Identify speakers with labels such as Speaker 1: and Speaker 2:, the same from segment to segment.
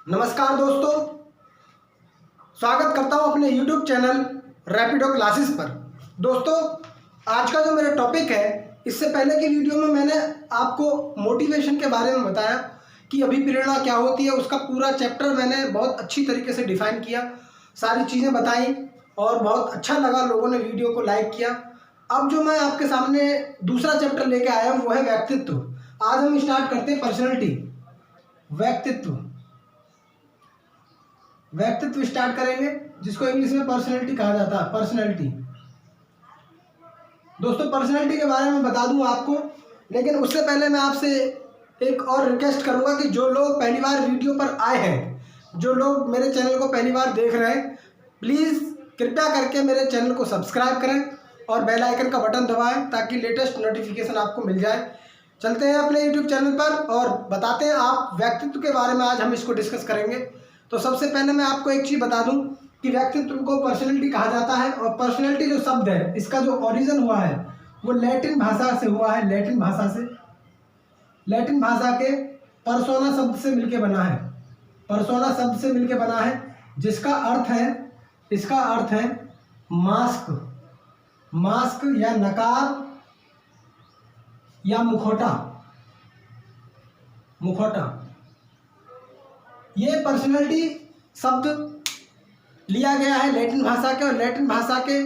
Speaker 1: नमस्कार दोस्तों, स्वागत करता हूं अपने YouTube चैनल रैपिडो क्लासेस पर। दोस्तों, आज का जो मेरा टॉपिक है, इससे पहले की वीडियो में मैंने आपको मोटिवेशन के बारे में बताया कि अभिप्रेरणा क्या होती है। उसका पूरा चैप्टर मैंने बहुत अच्छी तरीके से डिफाइन किया, सारी चीज़ें बताई और बहुत अच्छा लगा, लोगों ने वीडियो को लाइक किया। अब जो मैं आपके सामने दूसरा चैप्टर लेके आया हूँ वो है व्यक्तित्व। आज हम स्टार्ट करते हैं पर्सनैलिटी, व्यक्तित्व स्टार्ट करेंगे, जिसको इंग्लिश में पर्सनैलिटी कहा जाता है। पर्सनैलिटी दोस्तों, पर्सनैलिटी के बारे में बता दूं आपको, लेकिन उससे पहले मैं आपसे एक और रिक्वेस्ट करूंगा कि जो लोग पहली बार वीडियो पर आए हैं, जो लोग मेरे चैनल को पहली बार देख रहे हैं, प्लीज़ कृपया करके मेरे चैनल को सब्सक्राइब करें और बेल आइकन का बटन दबाएं ताकि लेटेस्ट नोटिफिकेशन आपको मिल जाए। चलते हैं अपने यूट्यूब चैनल पर और बताते हैं आप व्यक्तित्व के बारे में। आज हम इसको डिस्कस करेंगे। तो सबसे पहले मैं आपको एक चीज़ बता दूं कि व्यक्तित्व को पर्सनैलिटी कहा जाता है, और पर्सनैलिटी जो शब्द है, इसका जो ओरिजिन हुआ है वो लैटिन भाषा से हुआ है। लैटिन भाषा के पर्सोना शब्द से मिलके बना है। पर्सोना शब्द से मिलके बना है, जिसका अर्थ है मास्क या नकाब या मुखौटा। ये पर्सनैलिटी शब्द लिया गया है लैटिन भाषा के, और लैटिन भाषा के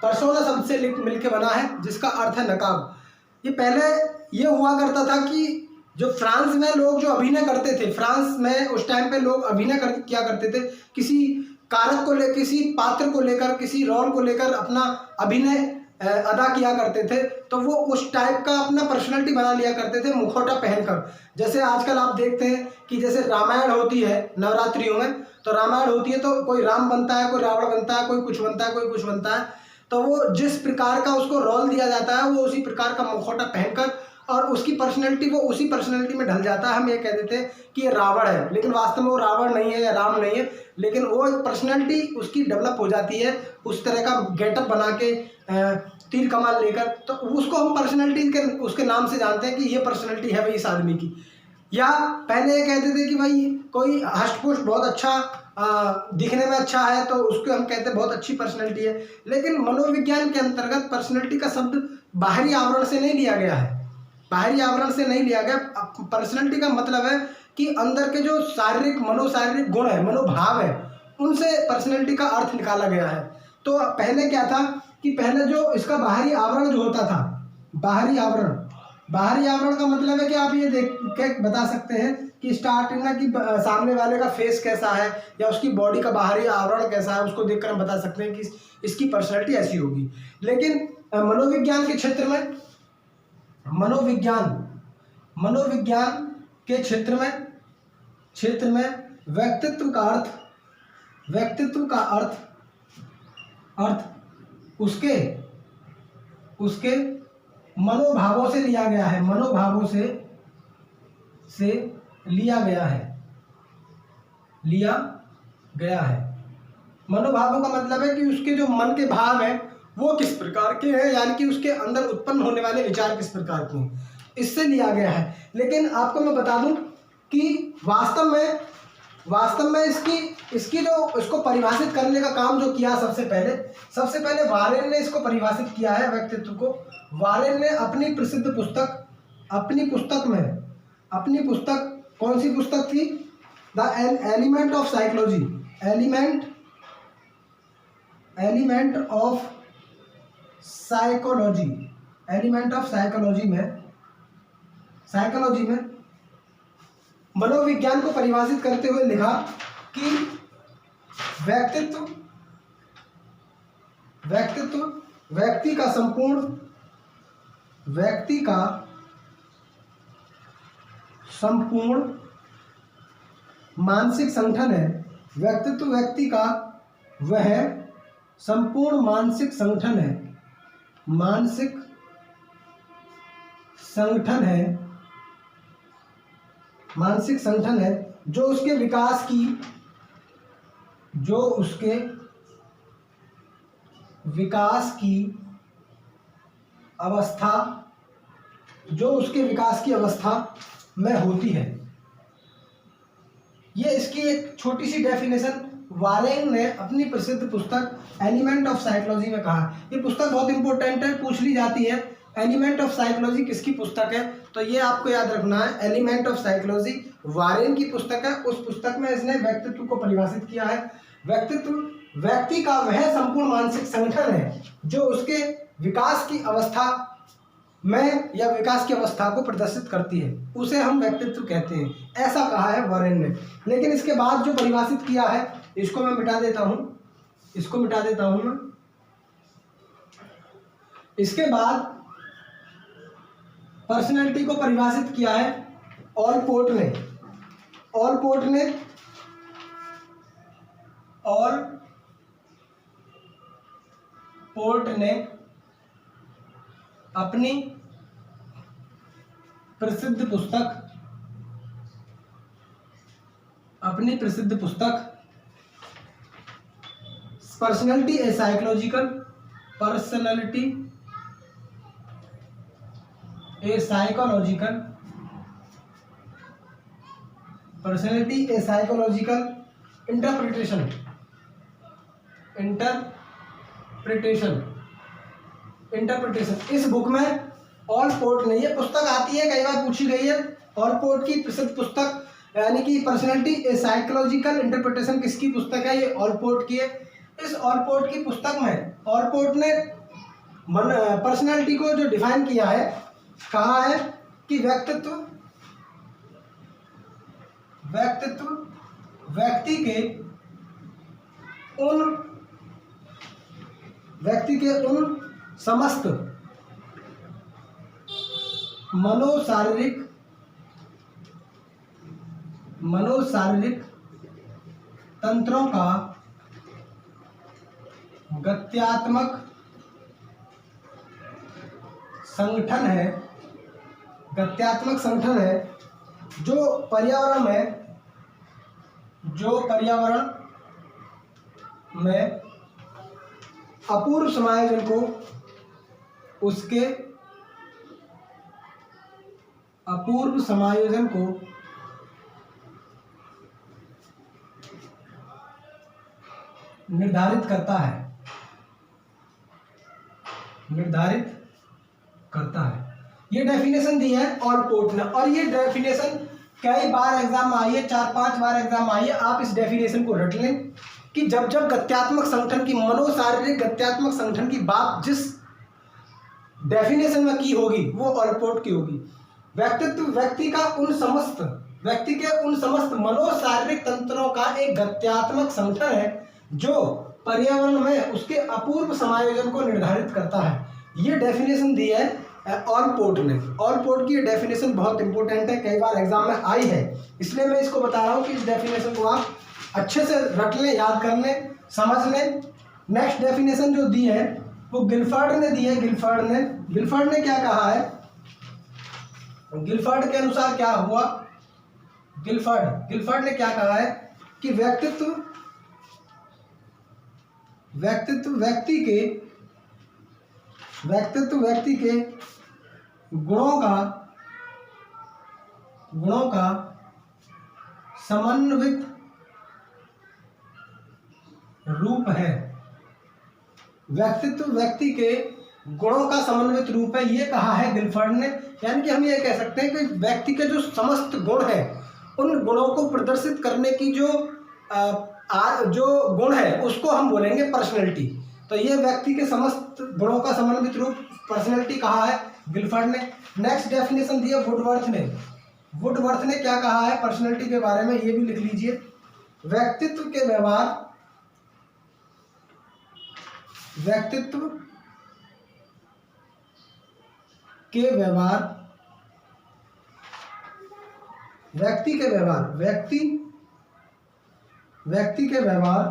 Speaker 1: पर्सोना शब्द से मिलके बना है, जिसका अर्थ है नकाब। ये पहले ये हुआ करता था कि जो फ्रांस में लोग जो अभिनय करते थे, फ्रांस में उस टाइम पे लोग अभिनय किया करते थे, किसी कारक को लेकर, किसी पात्र को लेकर, किसी रोल को लेकर अपना अभिनय अदा किया करते थे, तो वो उस टाइप का अपना पर्सनैलिटी बना लिया करते थे मुखौटा पहनकर। जैसे आजकल आप देखते हैं कि जैसे रामायण होती है नवरात्रियों में, तो रामायण होती है तो कोई राम बनता है, कोई रावण बनता है, कोई कुछ बनता है, कोई कुछ बनता है। तो वो जिस प्रकार का उसको रोल दिया जाता है, वो उसी प्रकार का मुखौटा पहनकर और उसकी पर्सनैलिटी, वो उसी पर्सनैलिटी में ढल जाता है। हम ये कह देते हैं कि ये रावण है, लेकिन वास्तव में वो रावण नहीं है या राम नहीं है, लेकिन वो एक पर्सनैलिटी उसकी डेवलप हो जाती है, उस तरह का गेटअप बना के तीर कमान लेकर। तो उसको हम पर्सनैलिटी के उसके नाम से जानते हैं कि ये पर्सनैलिटी है भाई इस आदमी की। या पहले ये कहते थे कि भाई कोई हष्ट-पुष्ट बहुत अच्छा दिखने में अच्छा है, तो उसको हम कहते हैं बहुत अच्छी पर्सनैलिटी है। लेकिन मनोविज्ञान के अंतर्गत पर्सनैलिटी का शब्द बाहरी आवरण से नहीं लिया गया है। पर्सनैलिटी का मतलब है कि अंदर के जो मनोशारीरिक गुण है, मनोभाव है, उनसे पर्सनैलिटी का अर्थ निकाला गया है। तो पहले क्या था कि पहले जो इसका बाहरी आवरण जो होता था, बाहरी आवरण का मतलब है कि आप ये देख के बता सकते हैं कि स्टार्टिंग में कि सामने वाले का फेस कैसा है या उसकी बॉडी का बाहरी आवरण कैसा है, उसको देखकर हम बता सकते हैं कि इसकी पर्सनैलिटी ऐसी होगी। लेकिन मनोविज्ञान के क्षेत्र के क्षेत्र में व्यक्तित्व का अर्थ उसके मनोभावों से लिया गया है। मनोभावों से लिया गया है। मनोभावों का मतलब है कि उसके जो मन के भाव हैं वो किस प्रकार के हैं, यानी कि उसके अंदर उत्पन्न होने वाले विचार किस प्रकार के हैं, इससे लिया गया है। लेकिन आपको मैं बता दूं कि वास्तव में इसको परिभाषित करने का काम जो किया सबसे पहले वारेन ने इसको परिभाषित किया है व्यक्तित्व को। वारेन ने अपनी प्रसिद्ध पुस्तक, अपनी पुस्तक कौन सी पुस्तक थी? द एलिमेंट ऑफ साइकोलॉजी में मनोविज्ञान को परिभाषित करते हुए लिखा कि व्यक्तित्व व्यक्ति का संपूर्ण मानसिक संगठन है। व्यक्तित्व व्यक्ति का वह संपूर्ण मानसिक संगठन है जो उसके विकास की अवस्था में होती है। ये इसकी एक छोटी सी डेफिनेशन वारेन ने अपनी प्रसिद्ध पुस्तक एलिमेंट ऑफ साइकोलॉजी में कहा। ये पुस्तक बहुत इंपॉर्टेंट है, पूछ ली जाती है। एलिमेंट ऑफ साइकोलॉजी किसकी पुस्तक है, तो ये आपको याद रखना है, एलिमेंट ऑफ साइकोलॉजी वारेन की पुस्तक है। उस पुस्तक में इसने व्यक्तित्व को परिभाषित किया है। व्यक्तित्व व्यक्ति का वह संपूर्ण मानसिक संगठन है जो उसके विकास की अवस्था में या विकास की अवस्था को प्रदर्शित करती है, उसे हम व्यक्तित्व कहते हैं, ऐसा कहा है वारेन ने। लेकिन इसके बाद जो परिभाषित किया है, इसको मैं मिटा देता हूँ, इसको मिटा देता हूँ मैं। इसके बाद पर्सनैलिटी को परिभाषित किया है ऑलपोर्ट ने। ऑलपोर्ट ने अपनी प्रसिद्ध पुस्तक पर्सनैलिटी ए साइकोलॉजिकल इंटरप्रिटेशन इस बुक में ऑलपोर्ट ने, ये पुस्तक आती है, कई बार पूछी गई है। ऑलपोर्ट की प्रसिद्ध पुस्तक यानी कि पर्सनैलिटी ए साइकोलॉजिकल इंटरप्रिटेशन किसकी पुस्तक है, ये ऑलपोर्ट की है। इस ऑलपोर्ट की पुस्तक में ऑलपोर्ट ने पर्सनैलिटी को जो डिफाइन किया है, कहा है कि व्यक्तित्व व्यक्ति के उन समस्त मनोशारीरिक तंत्रों का गत्यात्मक संगठन है जो पर्यावरण में अपूर्व समायोजन को निर्धारित करता है। ये डेफिनेशन दी है ऑलपोर्ट ने, और ये डेफिनेशन कई बार एग्जाम में आई है, 4-5 बार एग्जाम आई है। आप इस डेफिनेशन को रट लें कि जब गत्यात्मक संगठन की, मनोशारीरिक गत्यात्मक संगठन की बात जिस डेफिनेशन में की होगी, वो ऑलपोर्ट की होगी। व्यक्तित्व व्यक्ति के उन समस्त मनोशारीरिक तंत्रों का एक गत्यात्मक संगठन है जो पर्यावरण में उसके अपूर्व समायोजन को निर्धारित करता है। ये डेफिनेशन दी है ऑलपोर्ट ने। ऑलपोर्ट की ये डेफिनेशन बहुत इंपॉर्टेंट है, कई बार एग्जाम में आई है, इसलिए मैं इसको बता रहा हूँ कि इस डेफिनेशन को आप अच्छे से रट लें, याद कर लें, समझ लें। नेक्स्ट डेफिनेशन जो दी है वो गिलफर्ड ने दी है। गिलफर्ड ने क्या कहा है, गिलफर्ड के अनुसार क्या हुआ, गिलफर्ड ने क्या कहा है कि व्यक्तित्व व्यक्ति के गुणों का समन्वित रूप है। व्यक्तित्व व्यक्ति के गुणों का समन्वित रूप है, ये कहा है गिलफर्ड ने। यानी कि हम ये कह सकते हैं कि व्यक्ति के जो समस्त गुण हैं, उन गुणों को प्रदर्शित करने की जो गुण है, उसको हम बोलेंगे पर्सनैलिटी। तो ये व्यक्ति के समस्त गुणों का समन्वित रूप पर्सनैलिटी कहा है गिलफर्ड ने। नेक्स्ट डेफिनेशन दी है वुडवर्थ ने क्या कहा है पर्सनैलिटी के बारे में, ये भी लिख लीजिए। व्यक्तित्व के व्यवहार व्यक्ति के व्यवहार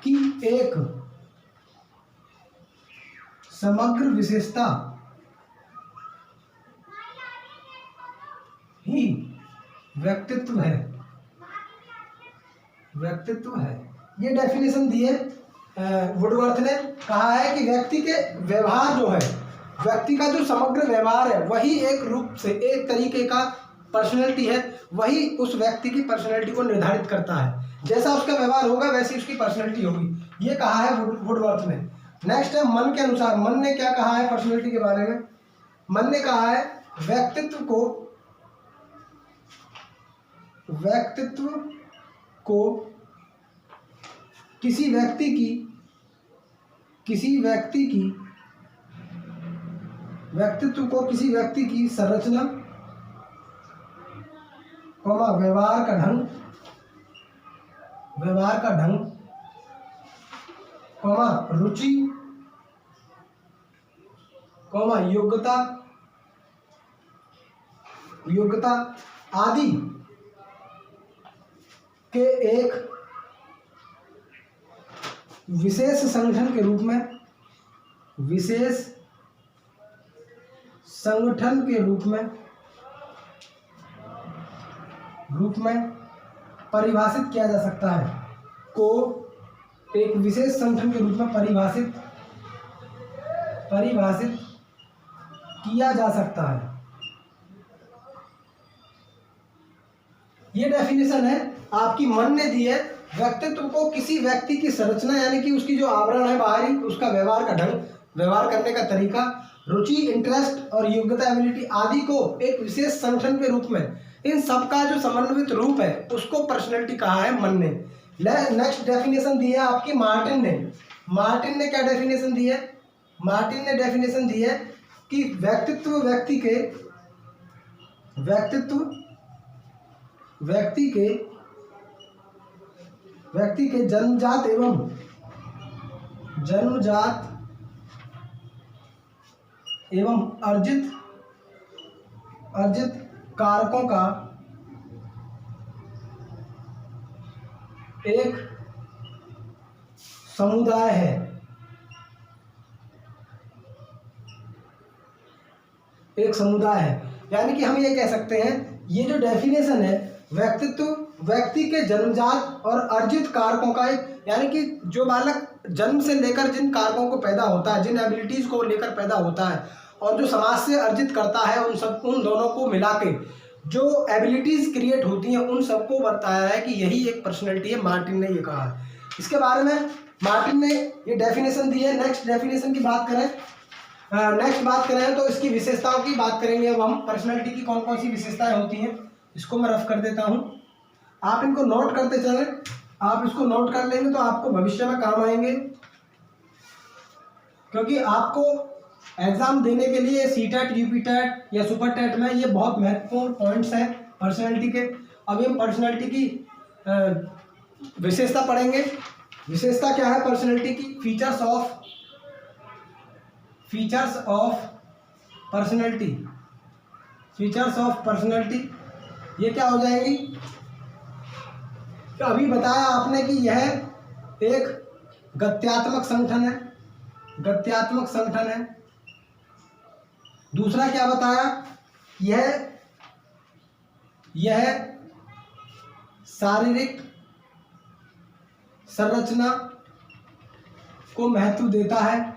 Speaker 1: की एक समग्र विशेषता ही व्यक्तित्व है। ये डेफिनेशन दी है वुडवर्थ ने। कहा है कि व्यक्ति के व्यवहार जो है, व्यक्ति का जो समग्र व्यवहार है, वही एक रूप से, एक तरीके का पर्सनैलिटी है वही उस व्यक्ति की पर्सनैलिटी को निर्धारित करता है। जैसा उसका व्यवहार होगा वैसी उसकी पर्सनैलिटी होगी, ये कहा है वुडवर्थ ने। नेक्स्ट है मन के अनुसार। मन ने क्या कहा है पर्सनैलिटी के बारे में? मन ने कहा है व्यक्तित्व को किसी व्यक्ति की संरचना, व्यवहार का ढंग, रुचि, योग्यता आदि के एक विशेष संगठन के रूप में परिभाषित किया जा सकता है। को एक विशेष संगठन के रूप में परिभाषित किया जा सकता है। ये डेफिनेशन है आपकी मन ने दी है। व्यक्तित्व को किसी व्यक्ति की संरचना यानी कि उसकी जो आवरण है बाहरी, उसका व्यवहार का ढंग, व्यवहार करने का तरीका, रुचि, इंटरेस्ट और योग्यता, एबिलिटी आदि को एक विशेष संगठन के रूप में, इन सब का जो समन्वित रूप है उसको पर्सनैलिटी कहा है मन ने। नेक्स्ट डेफिनेशन दी है आपकी मार्टिन ने। मार्टिन ने क्या डेफिनेशन दी है? मार्टिन ने डेफिनेशन दी है कि व्यक्तित्व व्यक्ति के जन्मजात एवं अर्जित कारकों का एक समुदाय है। यानी कि हम ये कह सकते हैं, ये जो डेफिनेशन है व्यक्तित्व व्यक्ति के जन्मजात और अर्जित कारकों का एक, यानी कि जो बालक जन्म से लेकर जिन कारकों को पैदा होता है, जिन एबिलिटीज को लेकर पैदा होता है और जो समाज से अर्जित करता है, उन दोनों को मिला के जो एबिलिटीज क्रिएट होती हैं उन सबको बताया है कि यही एक पर्सनैलिटी है। मार्टिन ने ये कहा है। इसके बारे में मार्टिन ने ये डेफिनेशन दी है। नेक्स्ट डेफिनेशन की बात करें तो इसकी विशेषताओं की बात करेंगे। अब हम पर्सनैलिटी की कौन कौन सी विशेषताएं होती हैं इसको मैं रफ कर देता हूं, आप इनको नोट करते चलें। आप इसको नोट कर लेंगे तो आपको भविष्य में काम आएंगे, क्योंकि आपको एग्जाम देने के लिए सीटेट, यूपीटेट या सुपर टेट में ये बहुत महत्वपूर्ण पॉइंट्स हैं पर्सनैलिटी के। अभी हम पर्सनैलिटी की विशेषता पढ़ेंगे। विशेषता क्या है पर्सनैलिटी की? फीचर्स ऑफ पर्सनैलिटी ये क्या हो जाएगी? तो अभी बताया आपने कि यह एक गत्यात्मक संगठन है। दूसरा क्या बताया? यह शारीरिक संरचना को महत्व देता है।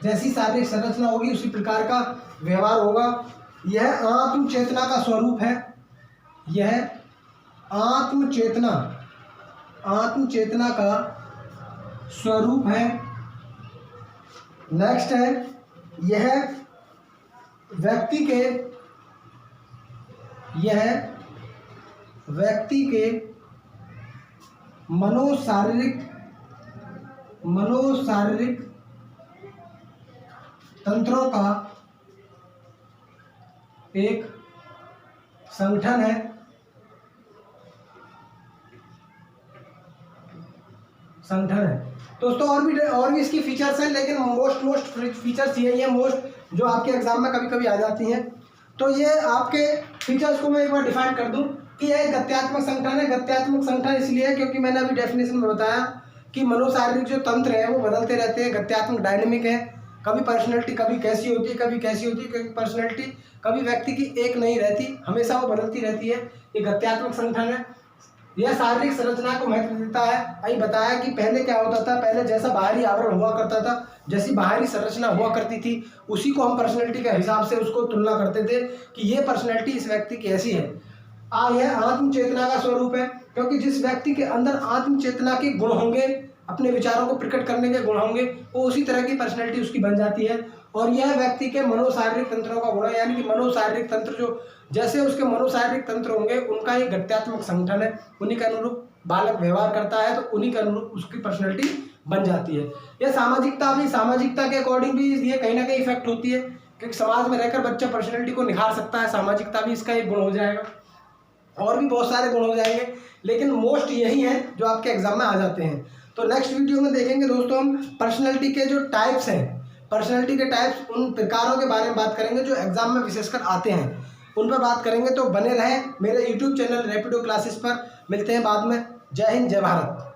Speaker 1: जैसी शारीरिक संरचना होगी उसी प्रकार का व्यवहार होगा। यह आत्म चेतना का स्वरूप है। आत्म चेतना का स्वरूप है। नेक्स्ट है यह व्यक्ति के मनोशारीरिक तंत्रों का एक संगठन है। दोस्तों और भी इसकी फीचर्स हैं, लेकिन मोस्ट फीचर्स यही है मोस्ट जो आपके एग्जाम में कभी कभी आ जाती हैं। तो ये आपके फीचर्स को मैं एक बार डिफाइन कर दूं कि यह गत्यात्मक संगठन है। गत्यात्मक संगठन इसलिए क्योंकि मैंने अभी डेफिनेशन में बताया कि मनोशारीरिक जो तंत्र है वो बदलते रहते हैं। गत्यात्मक डायनेमिक है। कभी पर्सनैलिटी कभी कैसी होती है क्योंकि पर्सनैलिटी कभी व्यक्ति की एक नहीं रहती, हमेशा वो बदलती रहती है। ये गत्यात्मक संगठन है। यह शारीरिक संरचना को महत्व देता है। अभी बताया कि पहले क्या होता था, पहले जैसा बाहरी आवरण हुआ करता था जैसी बाहरी संरचना हुआ करती थी उसी को हम पर्सनैलिटी के हिसाब से उसको तुलना करते थे कि ये पर्सनैलिटी इस व्यक्ति की ऐसी है। यह आत्म चेतना का स्वरूप है, क्योंकि जिस व्यक्ति के अंदर आत्म चेतना के गुण होंगे, अपने विचारों को प्रकट करने के गुण होंगे, वो उसी तरह की पर्सनैलिटी उसकी बन जाती है। और यह व्यक्ति के मनोशारीरिक तंत्रों का गुण है, यानी कि मनोशारीरिक तंत्र जो जैसे उसके मनोशारीरिक तंत्र होंगे उनका एक गत्यात्मक संगठन है, उन्हीं के अनुरूप बालक व्यवहार करता है तो उन्हीं के अनुरूप उसकी पर्सनैलिटी बन जाती है। यह सामाजिकता के अकॉर्डिंग भी ये कहीं ना कहीं इफेक्ट होती है, क्योंकि समाज में रहकर बच्चा पर्सनैलिटी को निखार सकता है, सामाजिकता भी इसका एक गुण हो जाएगा, और भी बहुत सारे गुण हो जाएंगे, लेकिन मोस्ट यही है जो आपके एग्जाम में आ जाते हैं। तो नेक्स्ट वीडियो में देखेंगे दोस्तों हम पर्सनैलिटी के जो टाइप्स हैं, पर्सनैलिटी के टाइप्स, उन प्रकारों के बारे में बात करेंगे जो एग्जाम में विशेषकर आते हैं, उन पर बात करेंगे। तो बने रहें मेरे यूट्यूब चैनल रैपिडो क्लासेस पर। मिलते हैं बाद में। जय हिंद, जय भारत।